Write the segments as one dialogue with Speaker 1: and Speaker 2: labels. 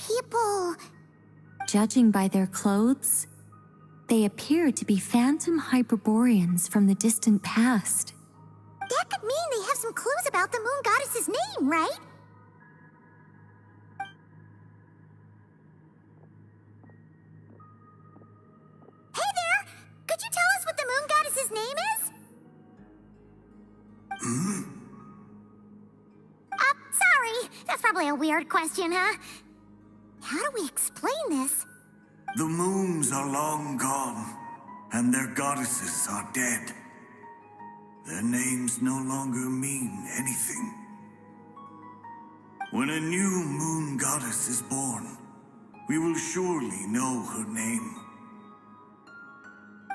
Speaker 1: people?
Speaker 2: Judging by their clothes, they appear to be phantom Hyperboreans from the distant past.
Speaker 1: That could mean they have some clues about the moon goddess's name, right? Hey there! Could you tell us what the moon goddess's name is? Sorry. That's probably a weird question, huh? How do we explain this?
Speaker 3: The moons are long gone, and their goddesses are dead. Their names no longer mean anything. When a new moon goddess is born, we will surely know her name.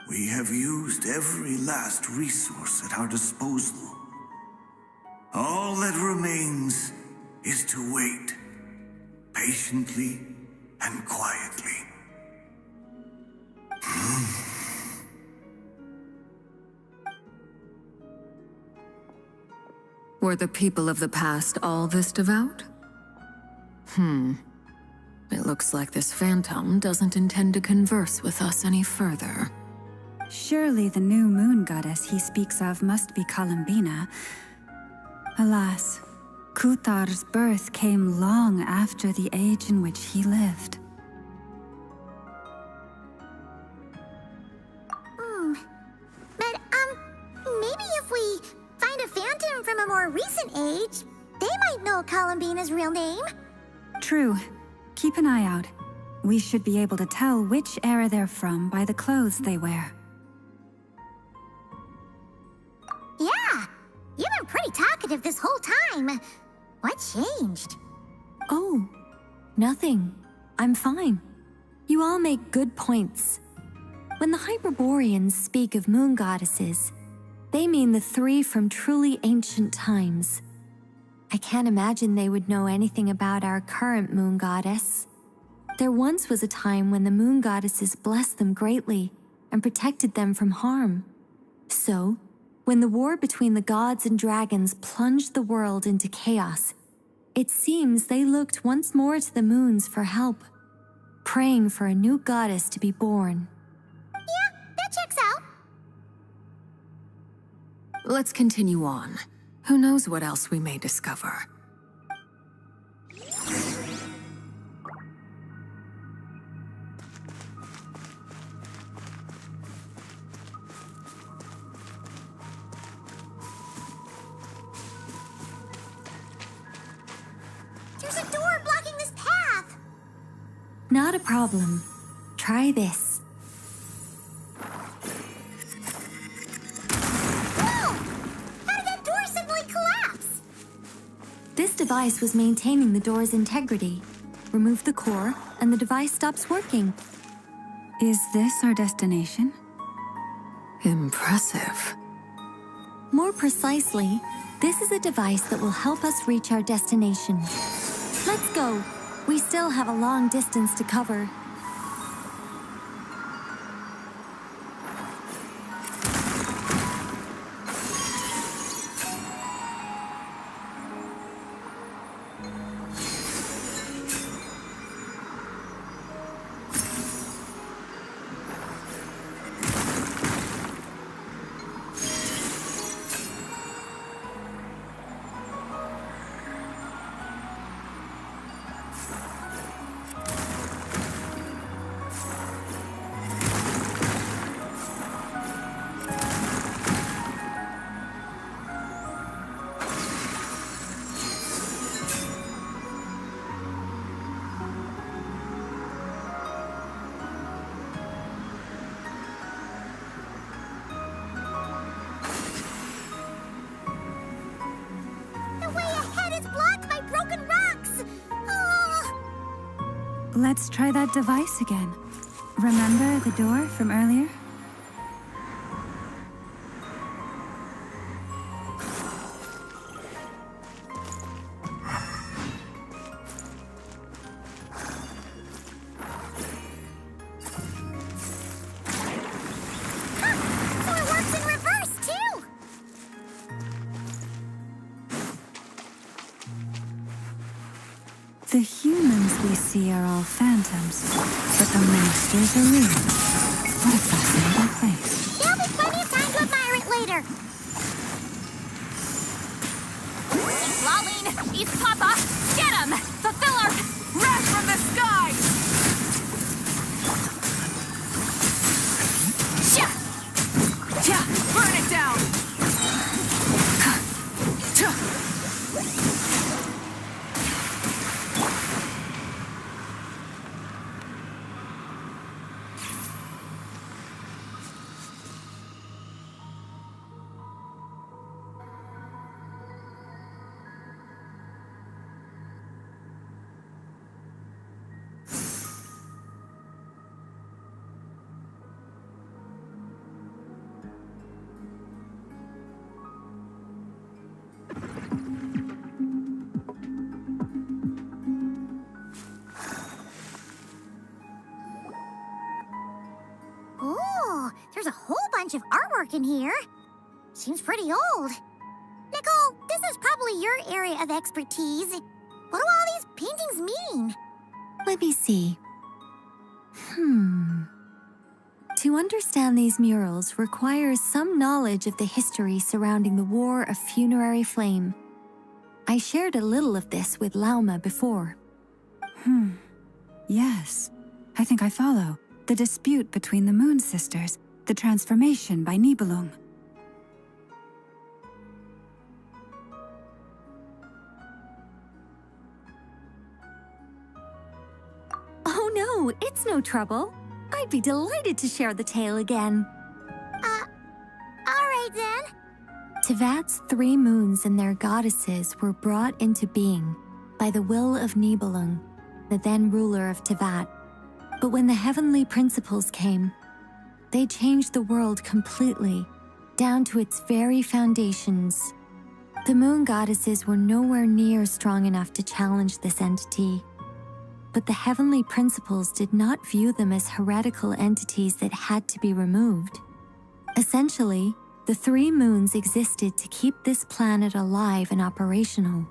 Speaker 3: We have used every last resource at our disposal. All that remains is to wait, patiently and quietly.
Speaker 4: Were the people of the past all this devout? It looks like this phantom doesn't intend to converse with us any further.
Speaker 5: Surely the new moon goddess he speaks of must be Columbina. Alas, Kuthar's birth came long after the age in which he lived.
Speaker 1: But, maybe if we find a phantom from a more recent age, they might know Columbina's real name.
Speaker 5: True. Keep an eye out. We should be able to tell which era they're from by the clothes they wear.
Speaker 1: Yeah, you've been pretty talkative this whole time. What changed?
Speaker 2: Oh, nothing. I'm fine. You all make good points. When the Hyperboreans speak of moon goddesses, they mean the three from truly ancient times. I can't imagine they would know anything about our current moon goddess. There once was a time when the moon goddesses blessed them greatly and protected them from harm. So, when the war between the gods and dragons plunged the world into chaos, it seems they looked once more to the moons for help, praying for a new goddess to be born.
Speaker 1: Yeah, that checks out.
Speaker 4: Let's continue on. Who knows what else we may discover?
Speaker 1: There's a door blocking this path.
Speaker 2: Not a problem. Try this.
Speaker 1: Whoa! How did that door suddenly collapse?
Speaker 2: This device was maintaining the door's integrity. Remove the core, and the device stops working.
Speaker 5: Is this our destination?
Speaker 4: Impressive.
Speaker 2: More precisely, this is a device that will help us reach our destination. Let's go. We still have a long distance to cover.
Speaker 5: Let's try that device again. Remember the door from earlier?
Speaker 1: So it works in reverse, too!
Speaker 5: The humans we see are all phantoms, but the monsters are real. What a fascinating place.
Speaker 1: There'll be plenty of time to admire it later.
Speaker 6: East Lawleen! East Papa! Get him! Fulfill our wrath from the sky! Sha! Yeah! Burn it down!
Speaker 1: Ooh, there's a whole bunch of artwork in here. Seems pretty old. Nicole, this is probably your area of expertise. What do all these paintings mean?
Speaker 2: Let me see. To understand these murals requires some knowledge of the history surrounding the War of Funerary Flame. I shared a little of this with Lauma before.
Speaker 5: Yes, I think I follow. The dispute between the Moon Sisters, the transformation by Nibelung.
Speaker 2: Oh no, it's no trouble. I'd be delighted to share the tale again.
Speaker 1: All right then.
Speaker 2: Tevat's 3 moons and their goddesses were brought into being by the will of Nibelung, the then ruler of Tevat. But when the heavenly principles came, they changed the world completely, down to its very foundations. The moon goddesses were nowhere near strong enough to challenge this entity. But the heavenly principles did not view them as heretical entities that had to be removed. Essentially, the 3 moons existed to keep this planet alive and operational,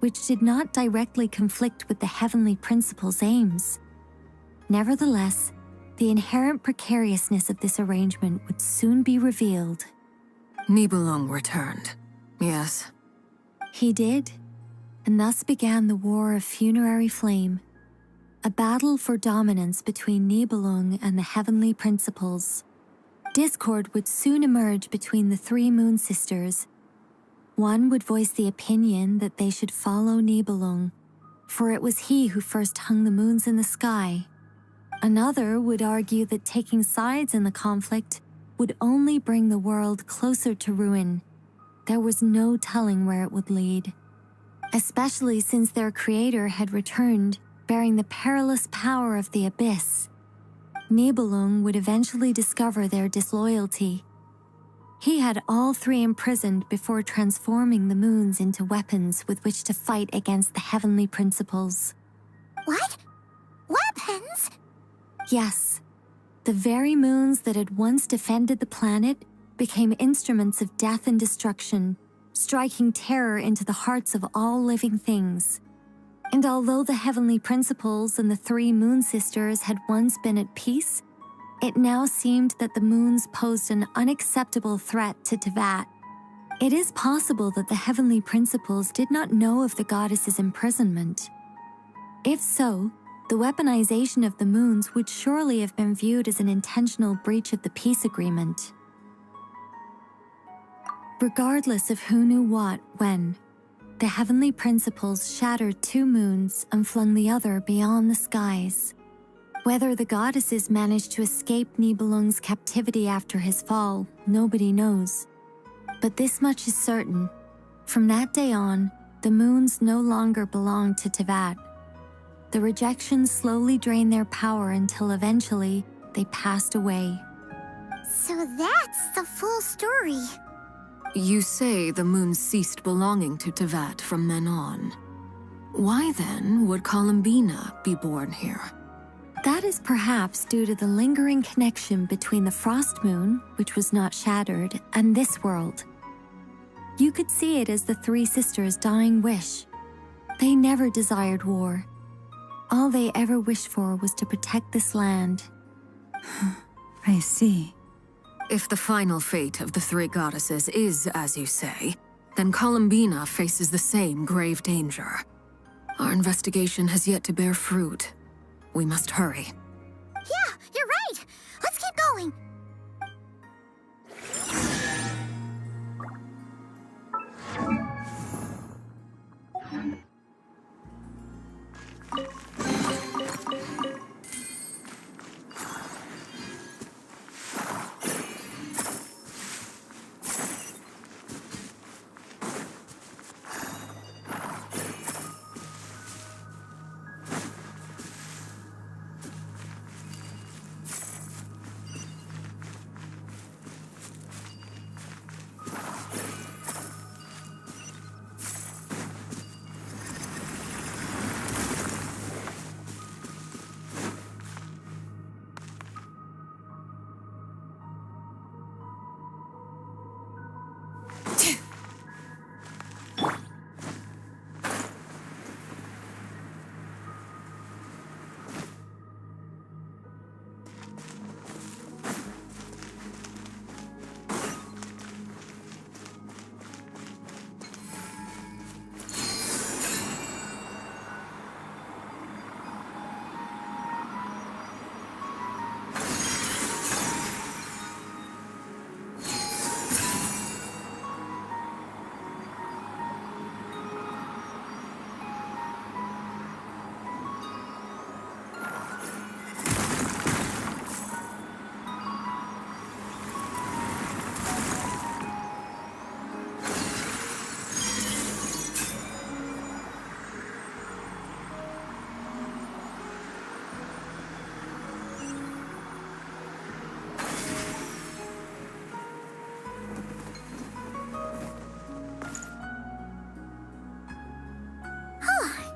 Speaker 2: which did not directly conflict with the heavenly principles' aims. Nevertheless, the inherent precariousness of this arrangement would soon be revealed.
Speaker 4: Nibelung returned. Yes.
Speaker 2: He did, and thus began the War of Funerary Flame, a battle for dominance between Nibelung and the heavenly principles. Discord would soon emerge between the 3 moon sisters. One would voice the opinion that they should follow Nibelung, for it was he who first hung the moons in the sky. Another would argue that taking sides in the conflict would only bring the world closer to ruin. There was no telling where it would lead, especially since their creator had returned, bearing the perilous power of the abyss. Nibelung would eventually discover their disloyalty. He had all 3 imprisoned before transforming the moons into weapons with which to fight against the heavenly principles.
Speaker 1: What? Weapons?
Speaker 2: Yes, the very moons that had once defended the planet became instruments of death and destruction, striking terror into the hearts of all living things. And although the heavenly principles and the 3 moon sisters had once been at peace, it now seemed that the moons posed an unacceptable threat to Tevat. It is possible that the heavenly principles did not know of the goddess's imprisonment. If so, the weaponization of the moons would surely have been viewed as an intentional breach of the peace agreement. Regardless of who knew what, when, the heavenly principles shattered 2 moons and flung the other beyond the skies. Whether the goddesses managed to escape Nibelung's captivity after his fall, nobody knows. But this much is certain. From that day on, the moons no longer belonged to Tevat. The rejection slowly drained their power until eventually they passed away.
Speaker 1: So that's the full story.
Speaker 4: You say the moon ceased belonging to Tevat from then on. Why then would Columbina be born here?
Speaker 2: That is perhaps due to the lingering connection between the Frost Moon, which was not shattered, and this world. You could see it as the 3 sisters' dying wish. They never desired war. All they ever wished for was to protect this land.
Speaker 5: I see.
Speaker 4: If the final fate of the three goddesses is as you say, then Columbina faces the same grave danger. Our investigation has yet to bear fruit. We must hurry.
Speaker 1: Yeah, you're right. Let's keep going.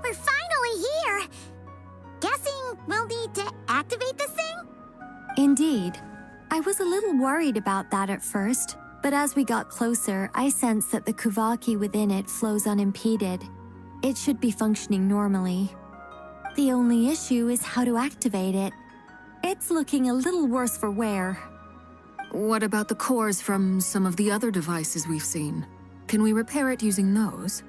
Speaker 1: We're finally here. Guessing we'll need to activate this thing?
Speaker 2: Indeed. I was a little worried about that at first, but as we got closer, I sensed that the Kuvaki within it flows unimpeded. It should be functioning normally. The only issue is how to activate it. It's looking a little worse for wear.
Speaker 4: What about the cores from some of the other devices we've seen? Can we repair it using those?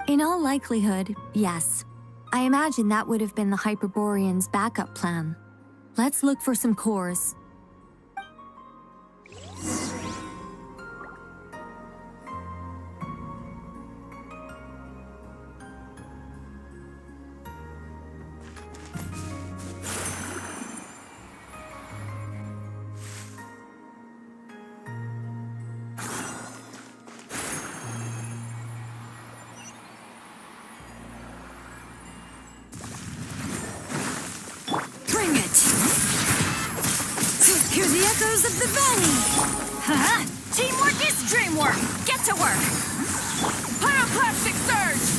Speaker 2: In all likelihood, yes. I imagine that would have been the Hyperborean's backup plan. Let's look for some cores.
Speaker 6: Bring it! Hear the echoes of the valley! Huh? Teamwork is dreamwork! Get to work! Pyroclastic surge!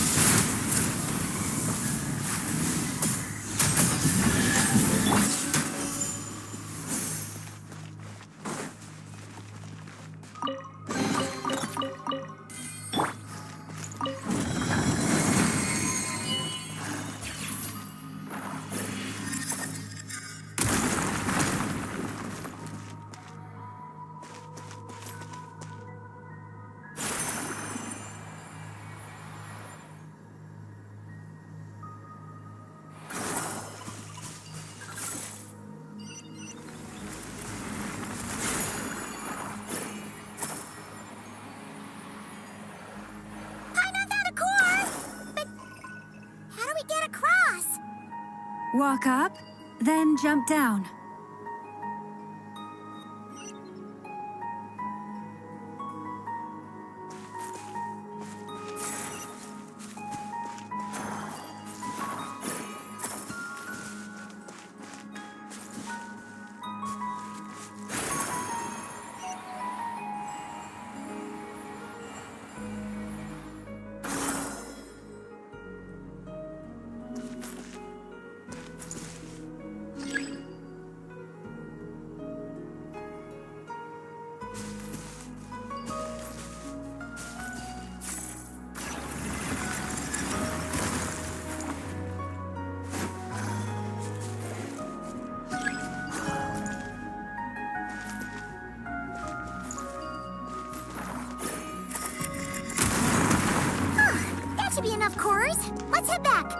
Speaker 5: Walk up, then jump down.
Speaker 1: course. Let's head back.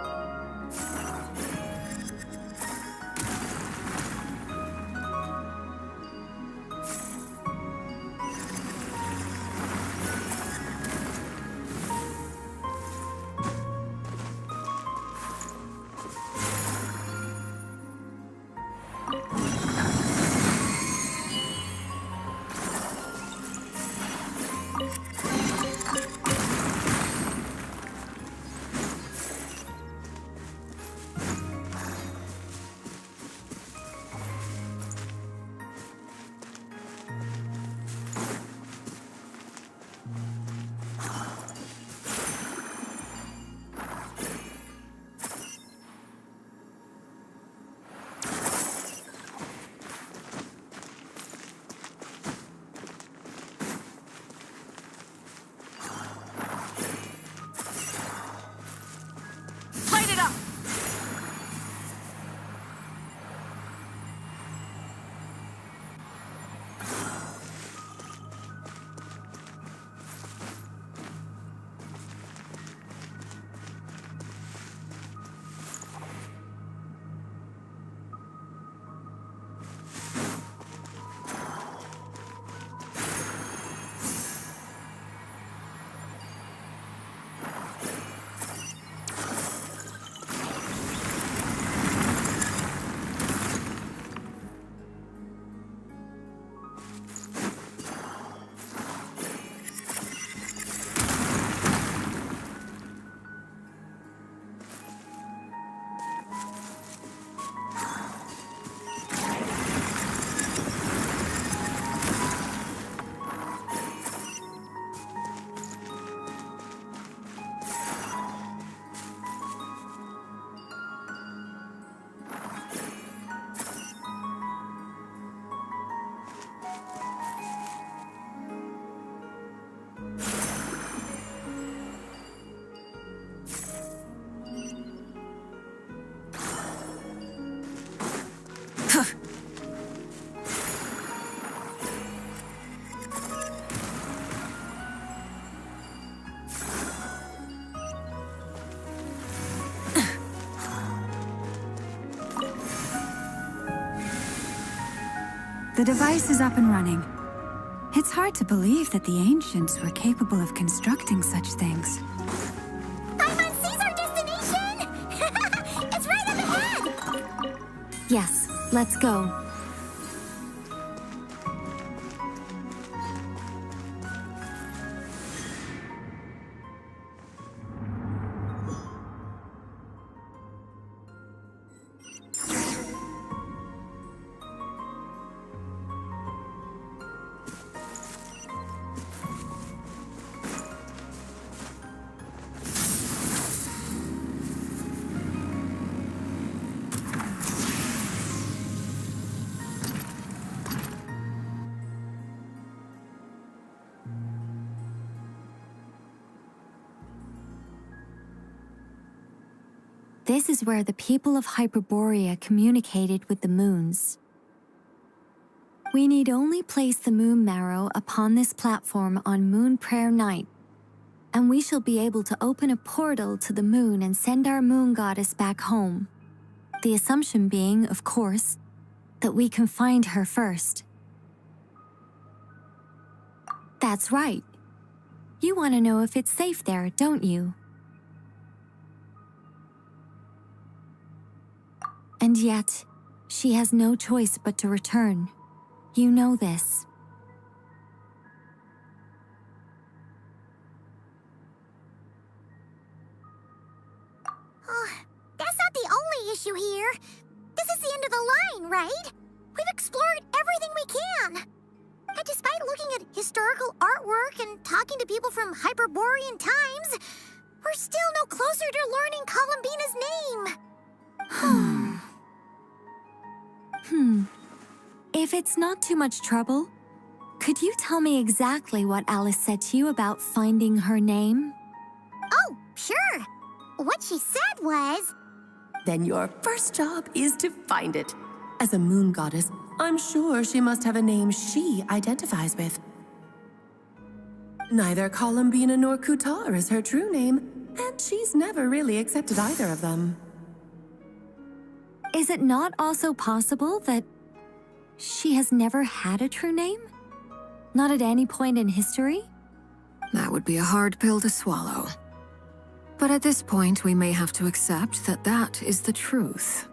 Speaker 6: Light it up!
Speaker 5: The device is up and running. It's hard to believe that the ancients were capable of constructing such things.
Speaker 1: Paimon sees our destination! It's right up ahead!
Speaker 2: Yes, let's go. This is where the people of Hyperborea communicated with the moons. We need only place the moon marrow upon this platform on Moon Prayer Night, and we shall be able to open a portal to the moon and send our moon goddess back home. The assumption being, of course, that we can find her first. That's right. You want to know if it's safe there, don't you? And yet, she has no choice but to return. You know this.
Speaker 1: Oh, that's not the only issue here. This is the end of the line, right? We've explored everything we can. And despite looking at historical artwork and talking to people from Hyperborean times, we're still no closer to learning Columbina's name.
Speaker 2: If it's not too much trouble, could you tell me exactly what Alice said to you about finding her name?
Speaker 1: Oh, sure. What she said was...
Speaker 7: Then your first job is to find it. As a moon goddess, I'm sure she must have a name she identifies with. Neither Columbina nor Kutar is her true name, And she's never really accepted either of them.
Speaker 2: Is it not also possible that she has never had a true name? Not at any point in history?
Speaker 4: That would be a hard pill to swallow. But at this point, we may have to accept that that is the truth.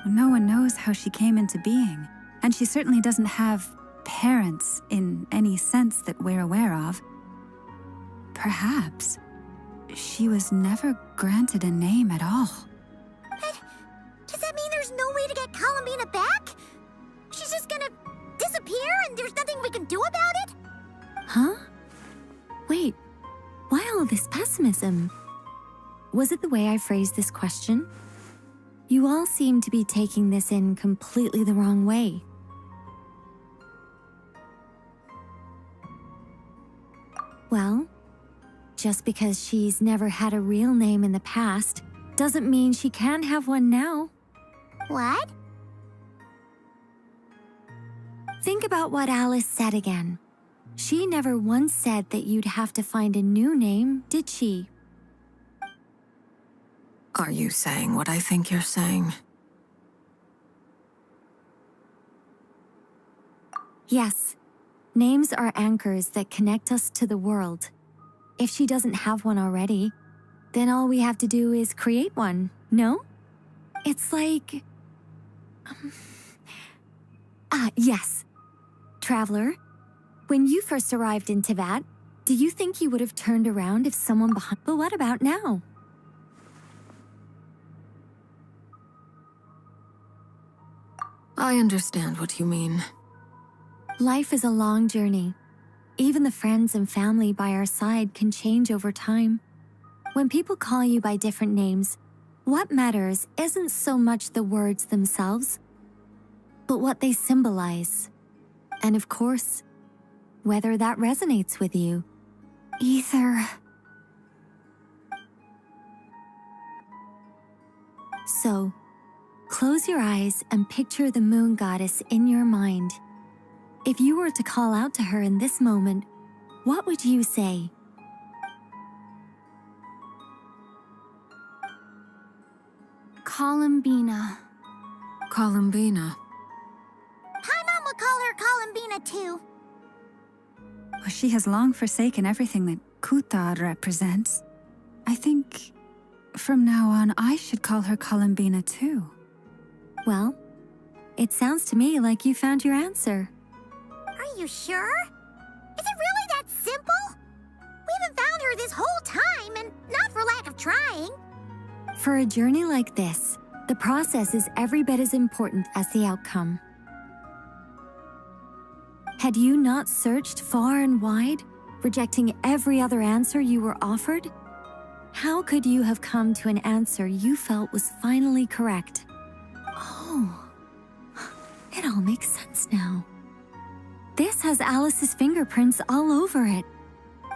Speaker 5: No one knows how she came into being, and she certainly doesn't have parents in any sense that we're aware of. Perhaps she was never granted a name at all.
Speaker 1: But does that mean there's no way to get Columbina back? She's just gonna disappear and there's nothing we can do about it?
Speaker 2: Huh? Wait, why all this pessimism? Was it the way I phrased this question? You all seem to be taking this in completely the wrong way. Well, just because she's never had a real name in the past doesn't mean she can't have one now.
Speaker 1: What?
Speaker 2: Think about what Alice said again. She never once said that you'd have to find a new name, did she?
Speaker 4: Are you saying what I think you're saying?
Speaker 2: Yes. Names are anchors that connect us to the world. If she doesn't have one already, then all we have to do is create one, no? It's like... yes. Traveler, when you first arrived in Teyvat, do you think you would have turned around if someone behind... But what about now?
Speaker 4: I understand what you mean.
Speaker 2: Life is a long journey. Even the friends and family by our side can change over time. When people call you by different names, what matters isn't so much the words themselves, but what they symbolize. And of course, whether that resonates with you. Ether. So, close your eyes and picture the moon goddess in your mind. If you were to call out to her in this moment, what would you say?
Speaker 1: Columbina.
Speaker 4: Columbina.
Speaker 1: Paimon would call her Columbina too.
Speaker 5: Well, she has long forsaken everything that Kuthar represents. I think from now on I should call her Columbina too.
Speaker 2: Well, it sounds to me like you found your answer.
Speaker 1: Are you sure? Is it really that simple? We haven't found her this whole time, and not for lack of trying.
Speaker 2: For a journey like this, the process is every bit as important as the outcome. Had you not searched far and wide, rejecting every other answer you were offered? How could you have come to an answer you felt was finally correct? Oh, it all makes sense now. This has Alice's fingerprints all over it.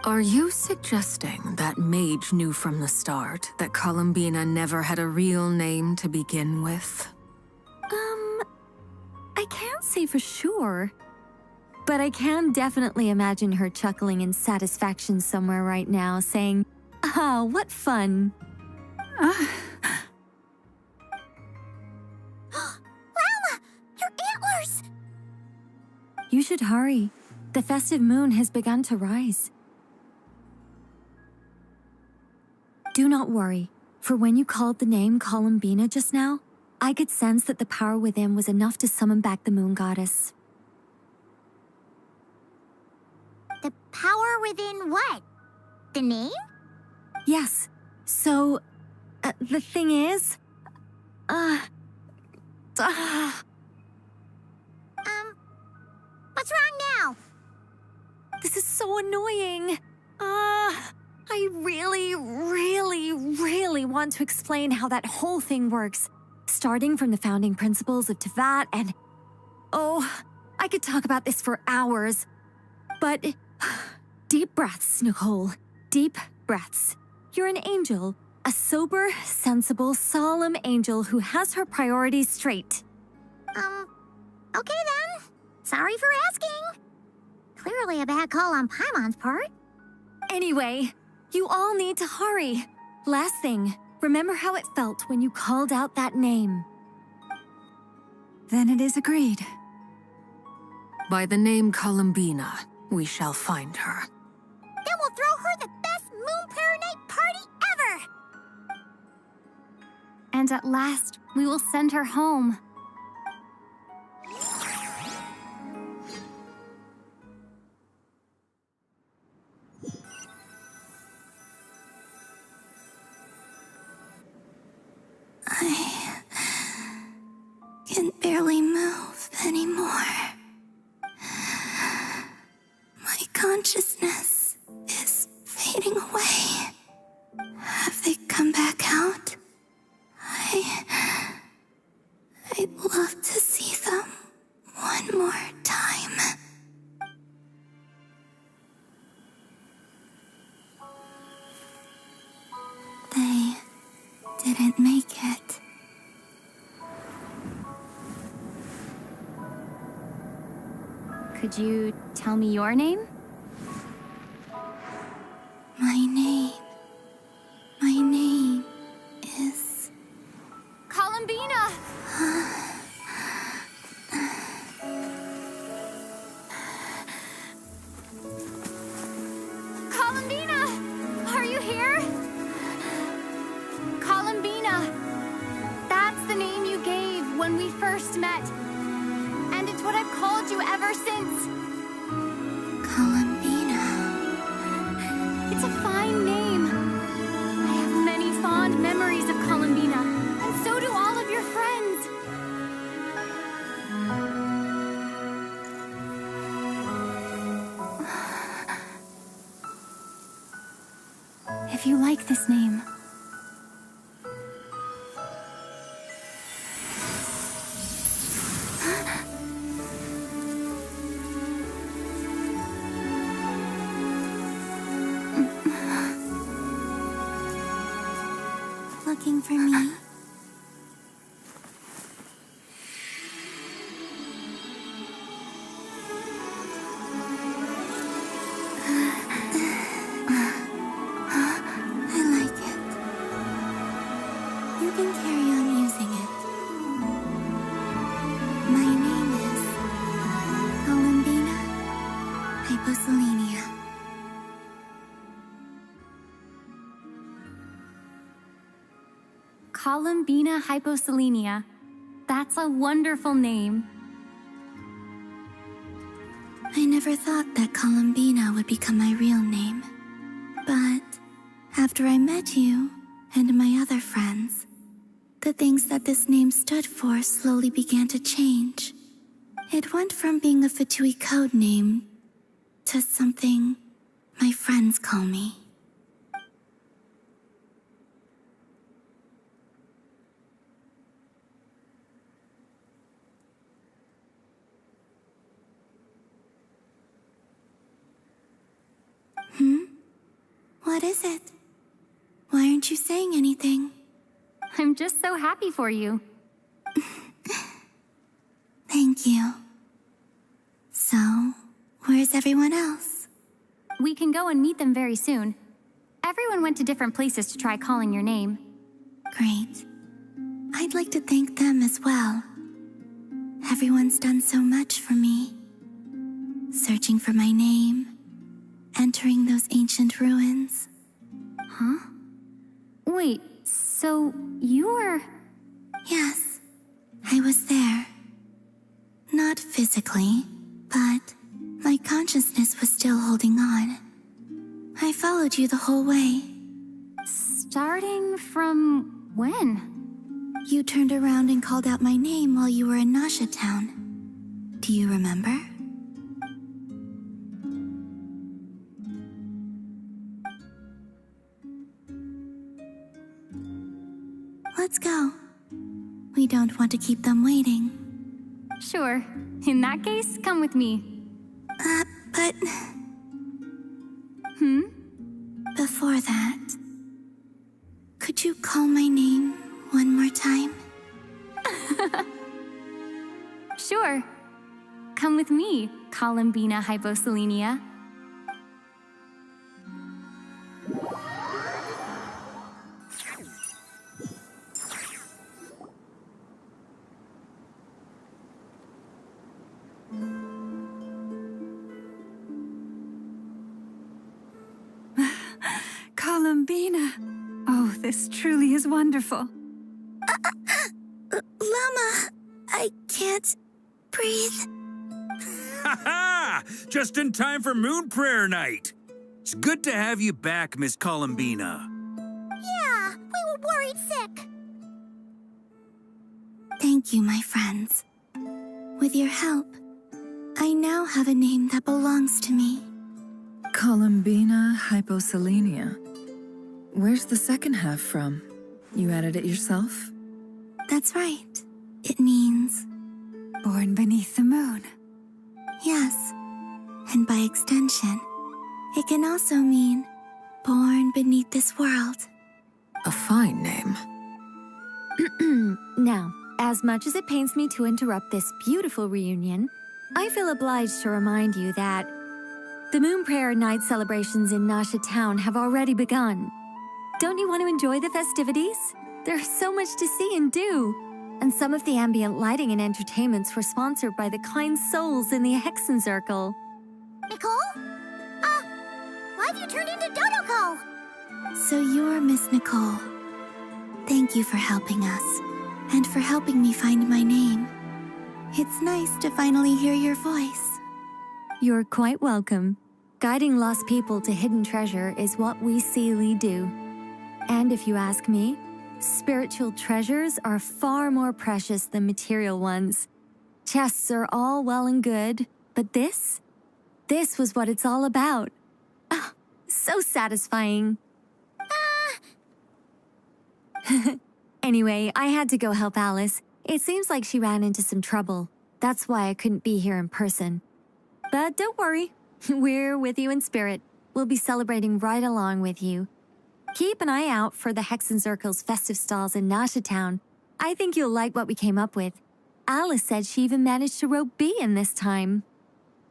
Speaker 4: Are you suggesting that Mage knew from the start that Columbina never had a real name to begin with?
Speaker 2: I can't say for sure. But I can definitely imagine her chuckling in satisfaction somewhere right now, saying, "Ah, what fun."
Speaker 1: Lalma! Your antlers!
Speaker 2: You should hurry. The festive moon has begun to rise. Do not worry, for when you called the name Columbina just now, I could sense that the power within was enough to summon back the moon goddess.
Speaker 1: The power within what? The name?
Speaker 2: Yes, so, the thing is...
Speaker 1: What's wrong now?
Speaker 2: This is so annoying. I really want to explain how that whole thing works, starting from the founding principles of Teyvat and... Oh, I could talk about this for hours. But deep breaths, Nicole. Deep breaths. You're an angel, a sober, sensible, solemn angel who has her priorities straight.
Speaker 1: Okay then. Sorry for asking. Clearly a bad call on Paimon's part.
Speaker 2: Anyway, you all need to hurry. Last thing, remember how it felt when you called out that name.
Speaker 5: Then it is agreed.
Speaker 4: By the name Columbina, we shall find her.
Speaker 1: Then we'll throw her the best Moon Night party ever!
Speaker 2: And at last, we will send her home.
Speaker 1: I can barely move anymore. My consciousness is fading away. Have they come back out? I'd love to see them one more time. They didn't make it.
Speaker 2: Could you tell me your name?
Speaker 1: My name is...
Speaker 2: Columbina! Columbina! Are you here? Columbina! That's the name you gave when we first met. And it's what I've called you ever since.
Speaker 1: Columbina.
Speaker 2: It's a fine name. I have many fond memories of Columbina, and so do all of your friends. If you like this name,
Speaker 1: looking for me? I like it. You can carry on using it. My name is Columbina Hyposelenia.
Speaker 2: Columbina Hyposelenia. That's a wonderful name.
Speaker 1: I never thought that Columbina would become my real name. But after I met you and my other friends, the things that this name stood for slowly began to change. It went from being a Fatui code name to something my friends call me. What is it? Why aren't you saying anything?
Speaker 2: I'm just so happy for you.
Speaker 1: Thank you. So, where's everyone else?
Speaker 2: We can go and meet them very soon. Everyone went to different places to try calling your name.
Speaker 1: Great. I'd like to thank them as well. Everyone's done so much for me. Searching for my name, entering those ancient ruins.
Speaker 2: Huh? Wait, so you were...
Speaker 1: Yes, I was there. Not physically, but my consciousness was still holding on. I followed you the whole way.
Speaker 2: Starting from when?
Speaker 1: You turned around and called out my name while you were in Nasha Town. Do you remember? Let's go. We don't want to keep them waiting.
Speaker 2: Sure. In that case, come with me.
Speaker 1: But... Before that, could you call my name one more time?
Speaker 2: Sure. Come with me, Columbina Hyposelenia.
Speaker 5: Columbina. Oh, this truly is wonderful.
Speaker 1: Llama, I can't breathe.
Speaker 8: Ha ha! Just in time for Moon Prayer Night. It's good to have you back, Miss Columbina.
Speaker 1: Yeah, we were worried sick.
Speaker 9: Thank you, my friends. With your help, I now have a name that belongs to me.
Speaker 10: Columbina hyposelenia. Where's the second half from? You added it yourself?
Speaker 9: That's right. It means,
Speaker 5: Born beneath the moon.
Speaker 9: yes. And by extension, it can also mean born beneath this world.
Speaker 4: A fine name.
Speaker 2: Now, as much as it pains me to interrupt this beautiful reunion, I feel obliged to remind you that the Moon Prayer Night celebrations in Nasha Town have already begun. Don't you want to enjoy the festivities? There's so much to see and do. And some of the ambient lighting and entertainments were sponsored by the kind souls in the Hexen Circle.
Speaker 1: Nicole? Why have you turned into Dodoko?
Speaker 9: So you're Miss Nicole. Thank you for helping us, and for helping me find my name. It's nice to finally hear your voice.
Speaker 2: You're quite welcome. Guiding lost people to hidden treasure is what we Seelie do. And if you ask me, spiritual treasures are far more precious than material ones. Chests are all well and good, but this was what it's all about. Ah, so satisfying. Anyway, I had to go help Alice. It seems like she ran into some trouble. That's why I couldn't be here in person. But don't worry, we're with you in spirit. We'll be celebrating right along with you. Keep an eye out for the Hexen Circle's festive stalls in Nasha Town. I think you'll like what we came up with. Alice said she even managed to rope B in this time.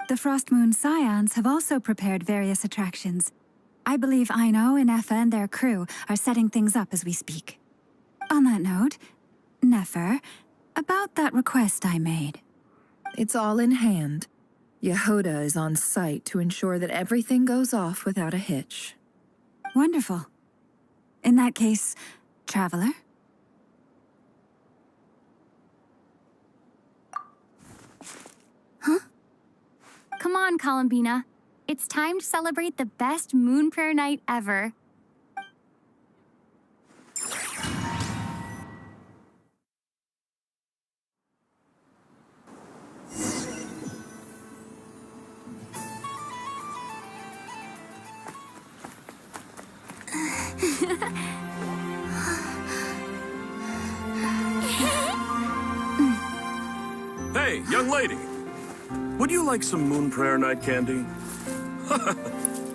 Speaker 5: The Frost Moon Scions have also prepared various attractions. I believe Aino and Effa and their crew are setting things up as we speak. On that note, Nefer, about that request I made.
Speaker 10: It's all in hand. Yehoda is on site to ensure that everything goes off without a hitch.
Speaker 5: Wonderful. In that case, Traveler?
Speaker 11: Come on, Columbina. It's time to celebrate the best Moon Prayer Night ever.
Speaker 12: Hey, young lady. Would you like some Moon Prayer Night candy?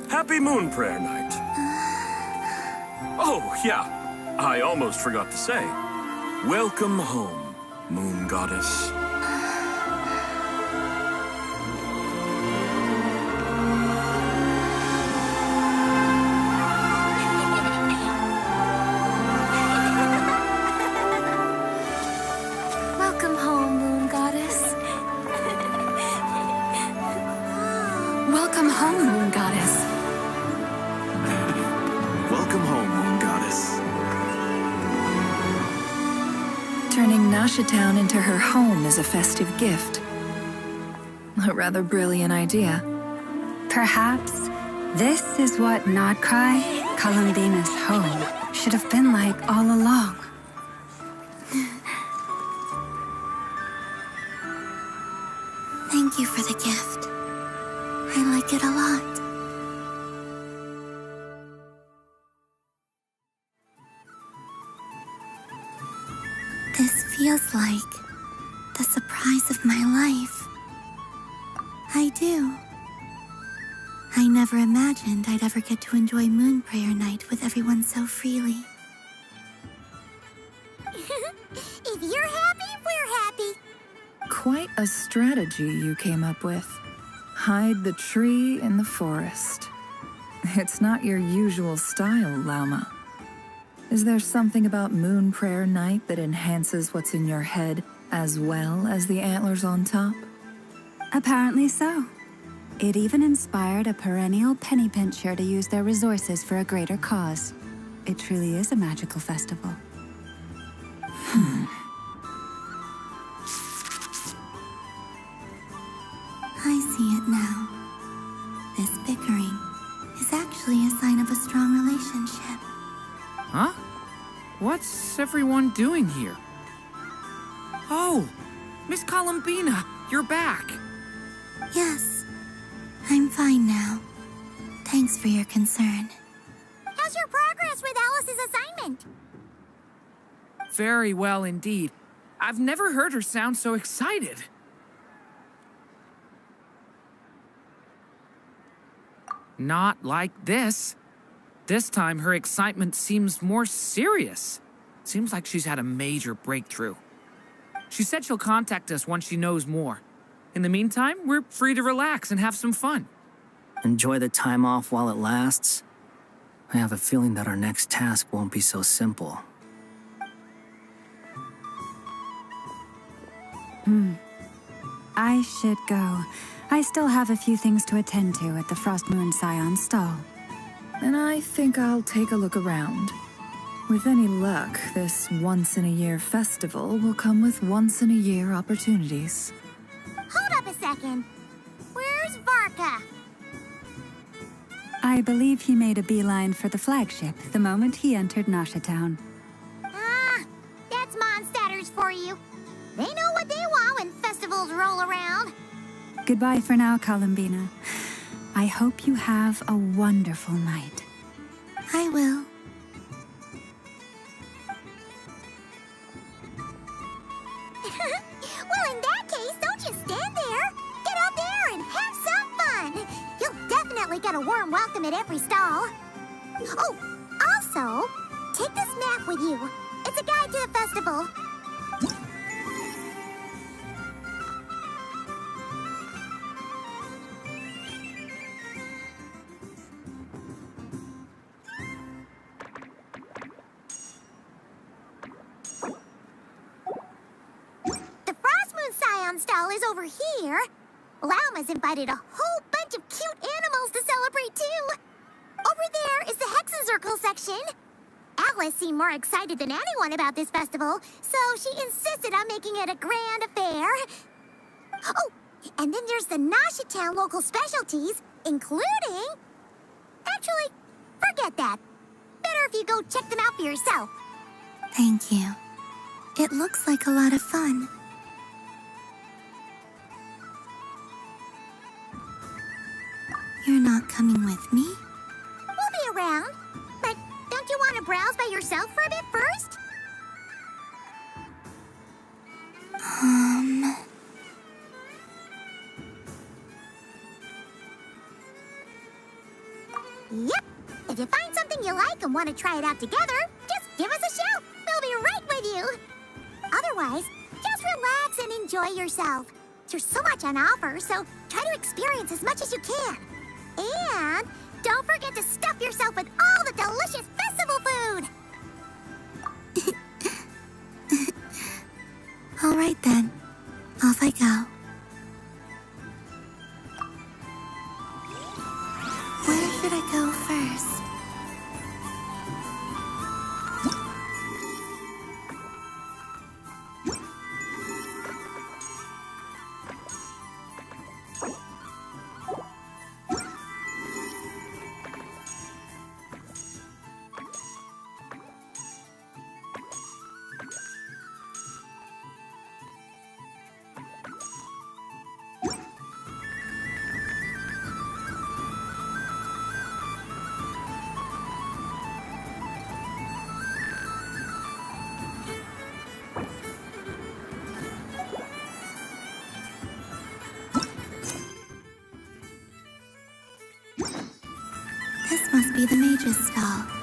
Speaker 12: Happy Moon Prayer Night. Oh, yeah. I almost forgot to say. Welcome home, Moon Goddess.
Speaker 2: Welcome home, Moon Goddess. Welcome home, Moon Goddess.
Speaker 3: Welcome home, Moon Goddess.
Speaker 10: Turning Nasha Town into her home is a festive gift. A rather brilliant idea.
Speaker 5: Perhaps this is what Nodcry, Columbina's home, should have been like all along.
Speaker 9: Thank you for the gift. I like it a lot. This feels like the surprise of my life. I do. I never imagined I'd ever get to enjoy Moon Prayer Night with everyone so freely.
Speaker 1: If you're happy, we're happy.
Speaker 10: Quite a strategy you came up with. Hide the tree in the forest. It's not your usual style, Lauma. Is there something about Moon Prayer Night that enhances what's in your head as well as the antlers on top?
Speaker 5: Apparently so. It even inspired a perennial penny pincher to use their resources for a greater cause. It truly is a magical festival.
Speaker 9: I see it now. This bickering is actually a sign of a strong relationship.
Speaker 13: Huh? What's everyone doing here? Oh! Miss Columbina, you're back!
Speaker 9: Yes, I'm fine now. Thanks for your concern.
Speaker 1: How's your progress with Alice's assignment?
Speaker 13: Very well indeed. I've never heard her sound so excited. Not like this. This time, her excitement seems more serious. Seems like she's had a major breakthrough. She said she'll contact us once she knows more. In the meantime, we're free to relax and have some fun.
Speaker 14: Enjoy the time off while it lasts. I have a feeling that our next task won't be so simple.
Speaker 5: I should go. I still have a few things to attend to at the Frost Moon Scion stall.
Speaker 10: And I think I'll take a look around. With any luck, this once-in-a-year festival will come with once-in-a-year opportunities.
Speaker 1: Hold up a second. Where's Varka?
Speaker 5: I believe he made a beeline for the flagship the moment he entered Nasha Town.
Speaker 1: Ah, that's Mondstadters for you. They know what they want when festivals roll around.
Speaker 5: Goodbye for now, Columbina. I hope you have a wonderful night.
Speaker 9: I will.
Speaker 1: Well, in that case, don't just stand there. Get out there and have some fun. You'll definitely get a warm welcome at every stall. Oh, also, take this map with you. It's a guide to the festival. Stall is over here. Lauma's invited a whole bunch of cute animals to celebrate too. Over there is the Hexencircle section. Alice seemed more excited than anyone about this festival, so she insisted on making it a grand affair. Oh, and then there's the Nasha Town local specialties, including... Actually, forget that. Better if you go check them out for yourself.
Speaker 9: Thank you. It looks like a lot of fun. You're not coming with me?
Speaker 1: We'll be around. But don't you want to browse by yourself for a bit first? Yep. If you find something you like and want to try it out together, just give us a shout. We'll be right with you. Otherwise, just relax and enjoy yourself. There's so much on offer, so try to experience as much as you can. And don't forget to stuff yourself with all the delicious festival food!
Speaker 9: All right then. Off I go. Where should I go first? This must be the mage's stall.